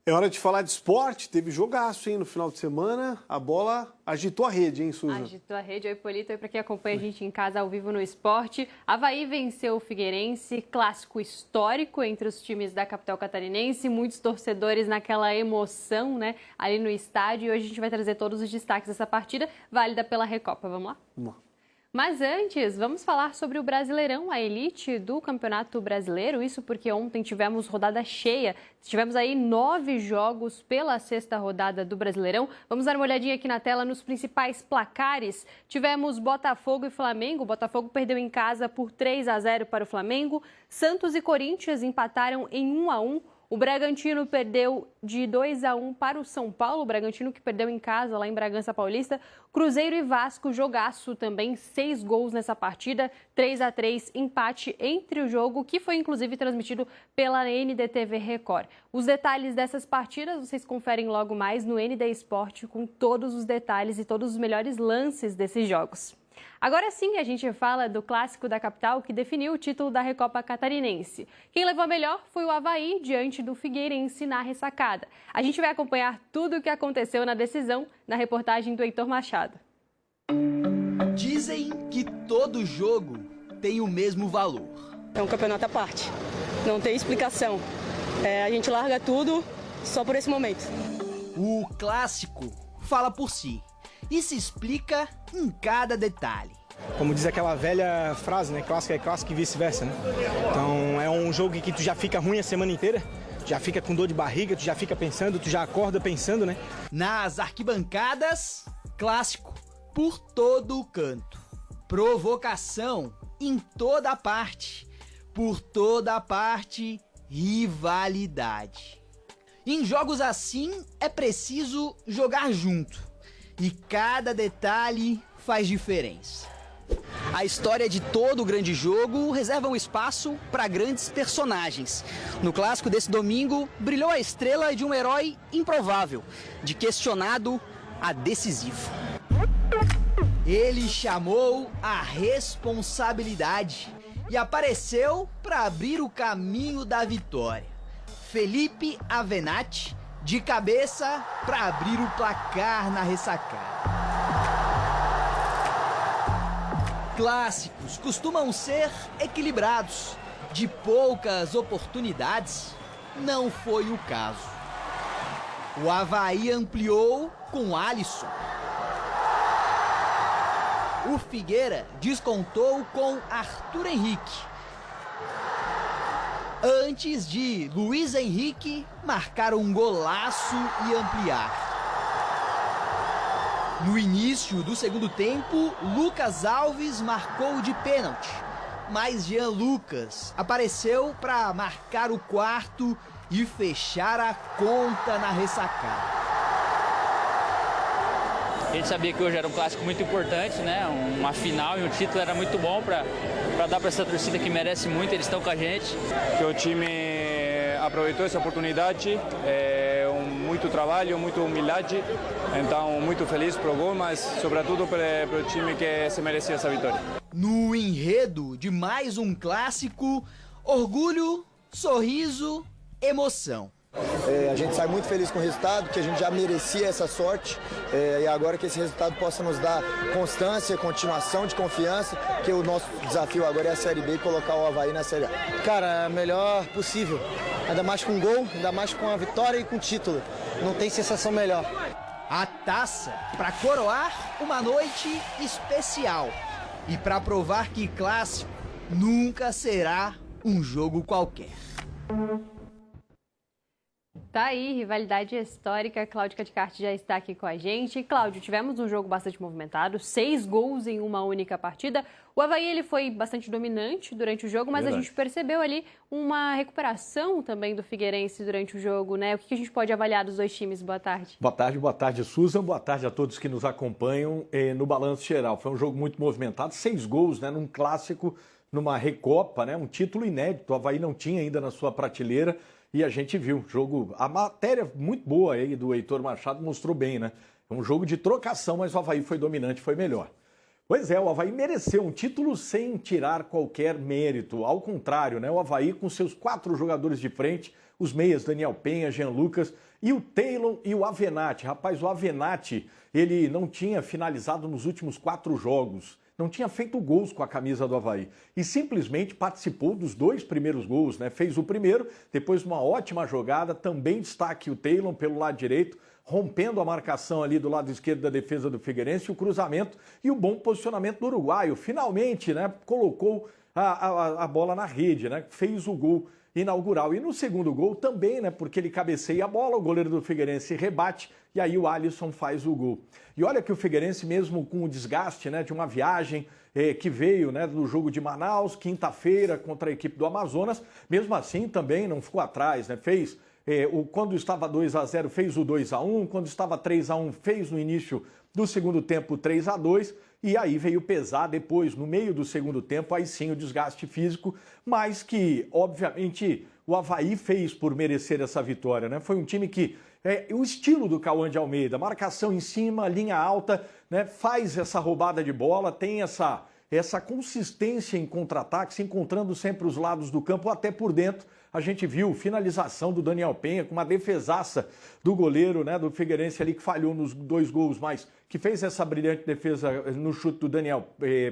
É hora de falar de esporte. Teve jogaço, hein, no final de semana. A bola agitou a rede, hein, Suza? Agitou a rede. Oi, Polito. Oi, para quem acompanha a gente em casa ao vivo no esporte. Avaí venceu o Figueirense, clássico histórico entre os times da capital catarinense. Muitos torcedores naquela emoção, né, ali no estádio. E hoje a gente vai trazer todos os destaques dessa partida, válida pela Recopa. Vamos lá? Vamos lá. Mas antes, vamos falar sobre o Brasileirão, a elite do Campeonato Brasileiro. Isso porque ontem tivemos rodada cheia. Tivemos aí 9 jogos pela sexta rodada do Brasileirão. Vamos dar uma olhadinha aqui na tela nos principais placares. Tivemos Botafogo e Flamengo. O Botafogo perdeu em casa por 3-0 para o Flamengo. Santos e Corinthians empataram em 1-1. O Bragantino perdeu de 2-1 para o São Paulo, o Bragantino que perdeu em casa, lá em Bragança Paulista. Cruzeiro e Vasco, jogaço também, 6 gols nessa partida, 3-3, empate entre o jogo, que foi inclusive transmitido pela NDTV Record. Os detalhes dessas partidas vocês conferem logo mais no ND Esporte, com todos os detalhes e todos os melhores lances desses jogos. Agora sim, a gente fala do clássico da capital que definiu o título da Recopa Catarinense. Quem levou a melhor foi o Avaí diante do Figueirense na ressacada. A gente vai acompanhar tudo o que aconteceu na decisão na reportagem do Heitor Machado. Dizem que todo jogo tem o mesmo valor. É um campeonato à parte, não tem explicação. A gente larga tudo só por esse momento. O clássico fala por si e se explica em cada detalhe. Como diz aquela velha frase, né? Clássico é clássico e vice-versa, né? Então é um jogo que tu já fica ruim a semana inteira, já fica com dor de barriga, tu já fica pensando, tu já acorda pensando, né? Nas arquibancadas, clássico por todo o canto. Provocação em toda parte. Por toda a parte, rivalidade. Em jogos assim, é preciso jogar junto. E cada detalhe faz diferença. A história de todo o grande jogo reserva um espaço para grandes personagens. No clássico desse domingo, brilhou a estrela de um herói improvável, de questionado a decisivo. Ele chamou a responsabilidade e apareceu para abrir o caminho da vitória. Felipe Avenatti, de cabeça para abrir o placar na ressacada. Clássicos costumam ser equilibrados. De poucas oportunidades, não foi o caso. O Avaí ampliou com Alisson. O Figueira descontou com Arthur Henrique. Antes de Luiz Henrique marcar um golaço e ampliar. No início do segundo tempo, Lucas Alves marcou de pênalti, mas Jean Lucas apareceu para marcar o quarto e fechar a conta na ressacada. A gente sabia que hoje era um clássico muito importante, né? Uma final e um título era muito bom para dar para essa torcida que merece muito, eles estão com a gente. Que o time aproveitou essa oportunidade, muito trabalho, muita humildade, então muito feliz pro gol, mas sobretudo para o time que se merecia essa vitória. No enredo de mais um clássico, orgulho, sorriso, emoção. A gente sai muito feliz com o resultado, que a gente já merecia essa sorte, e agora que esse resultado possa nos dar constância, continuação de confiança, que o nosso desafio agora é a Série B e colocar o Avaí na Série A. Cara, é melhor possível, ainda mais com gol, ainda mais com a vitória e com título, não tem sensação melhor. A taça para coroar uma noite especial e para provar que clássico nunca será um jogo qualquer. Tá aí, rivalidade histórica. Cláudio Caticarte já está aqui com a gente. Cláudio, tivemos um jogo bastante movimentado, 6 gols em uma única partida. O Avaí ele foi bastante dominante durante o jogo, mas a gente percebeu ali uma recuperação também do Figueirense durante o jogo, né? O que a gente pode avaliar dos dois times? Boa tarde. Boa tarde, Susan. Boa tarde a todos que nos acompanham no Balanço Geral. Foi um jogo muito movimentado, 6 gols, né? Num clássico, numa Recopa, né? Um título inédito. O Avaí não tinha ainda na sua prateleira. E a gente viu, jogo, a matéria muito boa aí do Heitor Machado mostrou bem, né? É um jogo de trocação, mas o Avaí foi dominante, foi melhor. Pois é, o Avaí mereceu um título sem tirar qualquer mérito. Ao contrário, né? O Avaí com seus 4 jogadores de frente, os meias Daniel Penha, Jean Lucas e o Taylor e o Avenatti. Rapaz, o Avenatti, ele não tinha finalizado nos últimos 4 jogos. Não tinha feito gols com a camisa do Avaí e simplesmente participou dos 2 primeiros gols, né? Fez o primeiro, depois uma ótima jogada, também destaque o Taylor pelo lado direito, rompendo a marcação ali do lado esquerdo da defesa do Figueirense, o cruzamento e o bom posicionamento do uruguaio. Finalmente, né, colocou a bola na rede, né? Fez o gol inaugural. E no segundo gol também, né, porque ele cabeceia a bola, o goleiro do Figueirense rebate e aí o Alisson faz o gol. E olha que o Figueirense, mesmo com o desgaste, né, de uma viagem que veio, né, do jogo de Manaus, quinta-feira contra a equipe do Amazonas, mesmo assim também não ficou atrás, né, fez... quando estava 2-0 fez o 2-1, quando estava 3-1 fez no início do segundo tempo 3-2 e aí veio pesar depois, no meio do segundo tempo, aí sim o desgaste físico, mas que, obviamente, o Avaí fez por merecer essa vitória, né? Foi um time que, o estilo do Cauã de Almeida, marcação em cima, linha alta, né? Faz essa roubada de bola, tem essa consistência em contra-ataques, encontrando sempre os lados do campo, até por dentro. A gente viu finalização do Daniel Penha com uma defesaça do goleiro, né, do Figueirense ali que falhou nos 2 gols, mas que fez essa brilhante defesa no chute do Daniel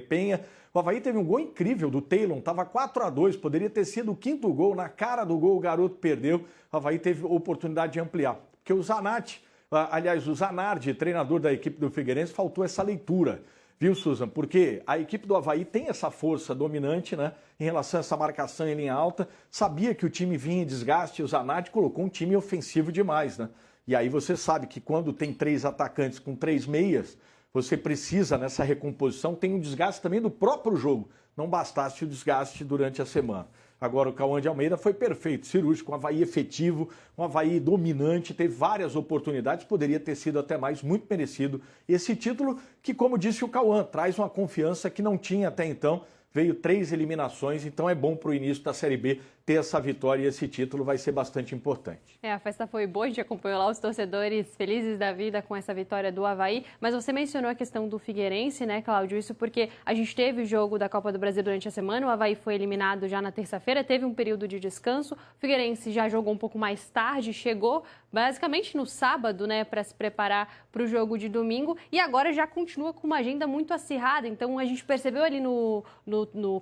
Penha. O Avaí teve um gol incrível do Taylor, estava 4-2, poderia ter sido o 5º gol, na cara do gol o garoto perdeu. O Avaí teve oportunidade de ampliar, porque o Zanardi, treinador da equipe do Figueirense, faltou essa leitura. Viu, Susan? Porque a equipe do Avaí tem essa força dominante, né, em relação a essa marcação em linha alta. Sabia que o time vinha em desgaste e o Zanardi colocou um time ofensivo demais, né? E aí você sabe que quando tem 3 atacantes com 3 meias, você precisa, nessa recomposição, tem um desgaste também do próprio jogo. Não bastasse o desgaste durante a semana. Agora o Cauã de Almeida foi perfeito, cirúrgico, um Avaí efetivo, um Avaí dominante, teve várias oportunidades, poderia ter sido até mais, muito merecido esse título, que, como disse o Cauã, traz uma confiança que não tinha até então. Veio 3 eliminações, então é bom para o início da Série B ter essa vitória e esse título vai ser bastante importante. A festa foi boa, a gente acompanhou lá os torcedores felizes da vida com essa vitória do Avaí, mas você mencionou a questão do Figueirense, né, Cláudio? Isso porque a gente teve o jogo da Copa do Brasil durante a semana, o Avaí foi eliminado já na terça-feira, teve um período de descanso, o Figueirense já jogou um pouco mais tarde, chegou basicamente no sábado, né, para se preparar para o jogo de domingo e agora já continua com uma agenda muito acirrada, então a gente percebeu ali no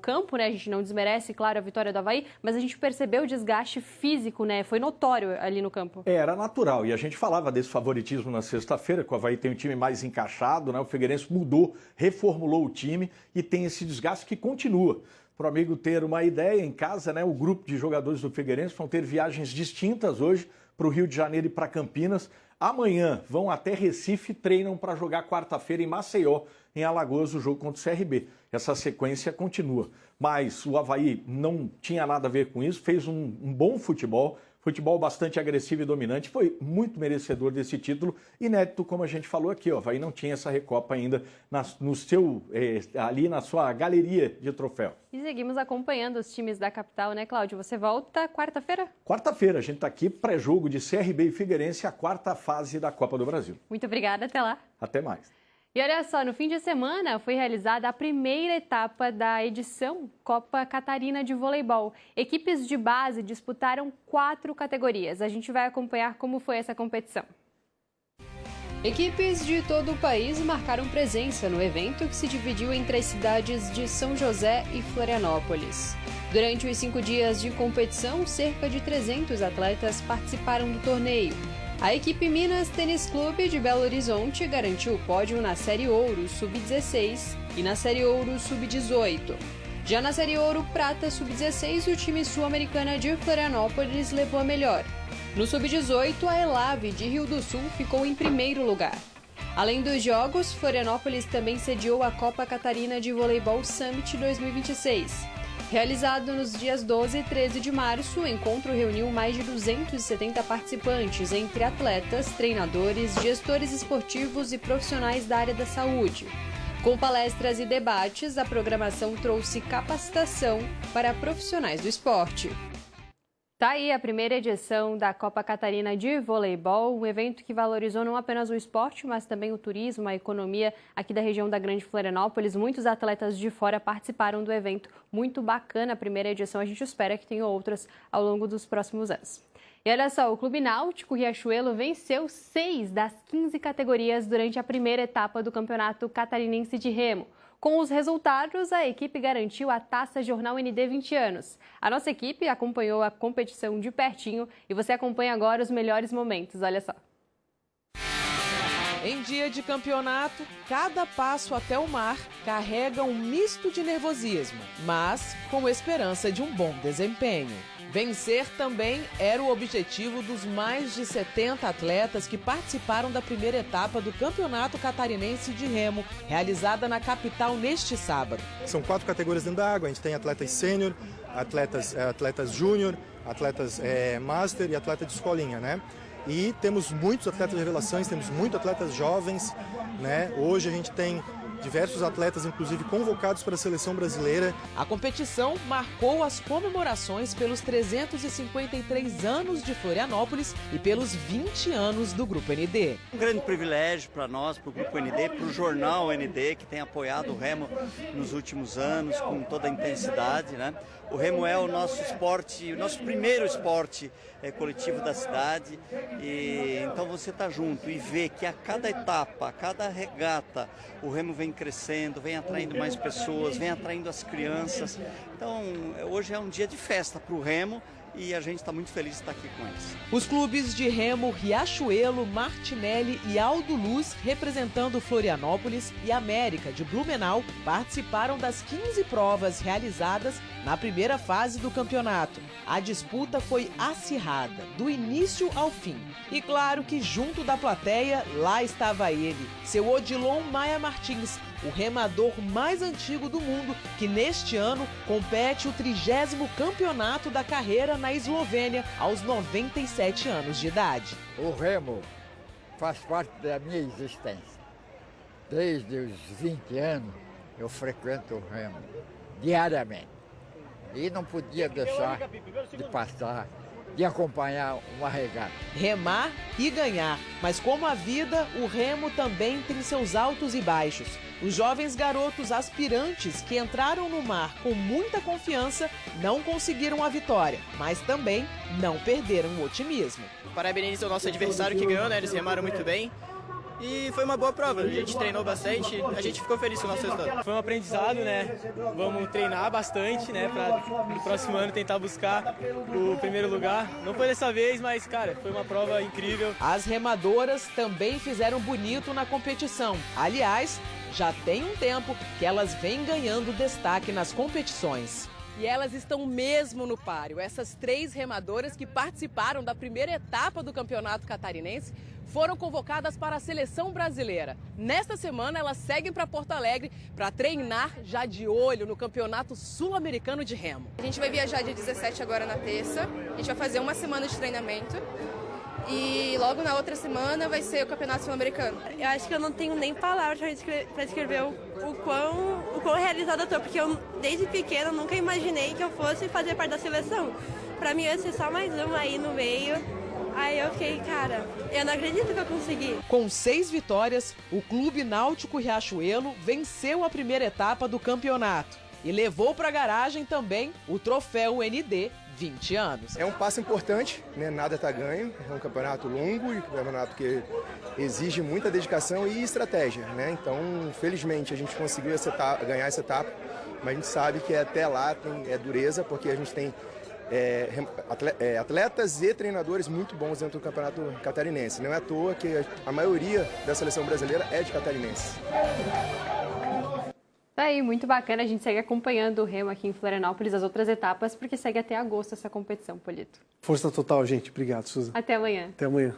campo, né, a gente não desmerece, claro, a vitória do Avaí, mas a gente percebeu o desgaste físico, né, foi notório ali no campo. Era natural, e a gente falava desse favoritismo na sexta-feira, que o Avaí tem um time mais encaixado, né, o Figueirense mudou, reformulou o time e tem esse desgaste que continua. Para o amigo ter uma ideia, em casa, né, o grupo de jogadores do Figueirense vão ter viagens distintas hoje para o Rio de Janeiro e para Campinas. Amanhã vão até Recife, treinam para jogar quarta-feira em Maceió, em Alagoas, o jogo contra o CRB. Essa sequência continua. Mas o Avaí não tinha nada a ver com isso, fez um bom futebol bastante agressivo e dominante, foi muito merecedor desse título, inédito, como a gente falou aqui, o Avaí não tinha essa Recopa ainda ali na sua galeria de troféu. E seguimos acompanhando os times da capital, né, Cláudio? Você volta quarta-feira? Quarta-feira, a gente está aqui, pré-jogo de CRB e Figueirense, a 4ª fase da Copa do Brasil. Muito obrigada, até lá. Até mais. E olha só, no fim de semana foi realizada a primeira etapa da edição Copa Catarina de Voleibol. Equipes de base disputaram 4 categorias. A gente vai acompanhar como foi essa competição. Equipes de todo o país marcaram presença no evento que se dividiu entre as cidades de São José e Florianópolis. Durante os 5 dias de competição, cerca de 300 atletas participaram do torneio. A equipe Minas Tênis Clube de Belo Horizonte garantiu o pódio na Série Ouro Sub-16 e na Série Ouro Sub-18. Já na Série Ouro Prata Sub-16, o time sul-americana de Florianópolis levou a melhor. No Sub-18, a Elave de Rio do Sul ficou em primeiro lugar. Além dos jogos, Florianópolis também sediou a Copa Catarina de Voleibol Summit 2026. Realizado nos dias 12 e 13 de março, o encontro reuniu mais de 270 participantes, entre atletas, treinadores, gestores esportivos e profissionais da área da saúde. Com palestras e debates, a programação trouxe capacitação para profissionais do esporte. Tá aí a primeira edição da Copa Catarina de Voleibol, um evento que valorizou não apenas o esporte, mas também o turismo, a economia aqui da região da Grande Florianópolis. Muitos atletas de fora participaram do evento. Muito bacana a primeira edição, a gente espera que tenha outras ao longo dos próximos anos. E olha só, o Clube Náutico Riachuelo venceu 6 das 15 categorias durante a primeira etapa do Campeonato Catarinense de Remo. Com os resultados, a equipe garantiu a Taça Jornal ND 20 anos. A nossa equipe acompanhou a competição de pertinho e você acompanha agora os melhores momentos. Olha só. Em dia de campeonato, cada passo até o mar carrega um misto de nervosismo, mas com esperança de um bom desempenho. Vencer também era o objetivo dos mais de 70 atletas que participaram da primeira etapa do Campeonato Catarinense de Remo, realizada na capital neste sábado. São 4 categorias dentro da água, a gente tem atletas sênior, atletas júnior, atletas master e atleta de escolinha, né? E temos muitos atletas de revelações, temos muitos atletas jovens, né? Hoje a gente tem diversos atletas, inclusive, convocados para a seleção brasileira. A competição marcou as comemorações pelos 353 anos de Florianópolis e pelos 20 anos do Grupo ND. Um grande privilégio para nós, para o Grupo ND, para o Jornal ND, que tem apoiado o Remo nos últimos anos com toda a intensidade, né? O Remo é o nosso esporte, o nosso primeiro esporte coletivo da cidade, e então você está junto e vê que a cada etapa, a cada regata, o Remo vem crescendo, vem atraindo mais pessoas, vem atraindo as crianças. Então hoje é um dia de festa para o Remo e a gente está muito feliz de estar aqui com eles. Os clubes de Remo, Riachuelo, Martinelli e Aldo Luz, representando Florianópolis, e América de Blumenau, participaram das 15 provas realizadas na primeira fase do campeonato. A disputa foi acirrada, do início ao fim. E claro que junto da plateia, lá estava ele, seu Odilon Maia Martins, o remador mais antigo do mundo, que neste ano compete o 30º campeonato da carreira na Eslovênia, aos 97 anos de idade. O remo faz parte da minha existência. Desde os 20 anos eu frequento o remo, diariamente. E não podia deixar de passar, de acompanhar uma regata. Remar e ganhar, mas como a vida, o remo também tem seus altos e baixos. Os jovens garotos aspirantes que entraram no mar com muita confiança não conseguiram a vitória, mas também não perderam o otimismo. Parabenizo ao nosso adversário que ganhou, né? Eles remaram muito bem. E foi uma boa prova, a gente treinou bastante, a gente ficou feliz com o nosso resultado. Foi um aprendizado, né? Vamos treinar bastante, né? Para no próximo ano tentar buscar o primeiro lugar. Não foi dessa vez, mas, cara, foi uma prova incrível. As remadoras também fizeram bonito na competição. Aliás, já tem um tempo que elas vêm ganhando destaque nas competições. E elas estão mesmo no páreo. Essas 3 remadoras que participaram da primeira etapa do Campeonato Catarinense foram convocadas para a seleção brasileira. Nesta semana, elas seguem para Porto Alegre para treinar já de olho no Campeonato Sul-Americano de Remo. A gente vai viajar dia 17 agora na terça. A gente vai fazer uma semana de treinamento. E logo na outra semana vai ser o Campeonato Sul-Americano. Eu acho que eu não tenho nem palavras para descrever o quão realizada eu tô, porque eu, desde pequena, nunca imaginei que eu fosse fazer parte da seleção. Para mim, ia ser só mais uma aí no meio. Aí eu fiquei, cara, eu não acredito que eu consegui. Com 6 vitórias, o Clube Náutico Riachuelo venceu a primeira etapa do campeonato e levou para a garagem também o troféu ND 20 anos. É um passo importante, né? Nada está ganho, é um campeonato longo e um campeonato que exige muita dedicação e estratégia, né? Então, felizmente, a gente conseguiu ganhar essa etapa, mas a gente sabe que até lá é dureza, porque a gente tem atletas e treinadores muito bons dentro do campeonato catarinense. Não é à toa que a maioria da seleção brasileira é de catarinense. Tá aí, muito bacana. A gente segue acompanhando o Remo aqui em Florianópolis, as outras etapas, porque segue até agosto essa competição, Polito. Força total, gente. Obrigado, Suza. Até amanhã. Até amanhã.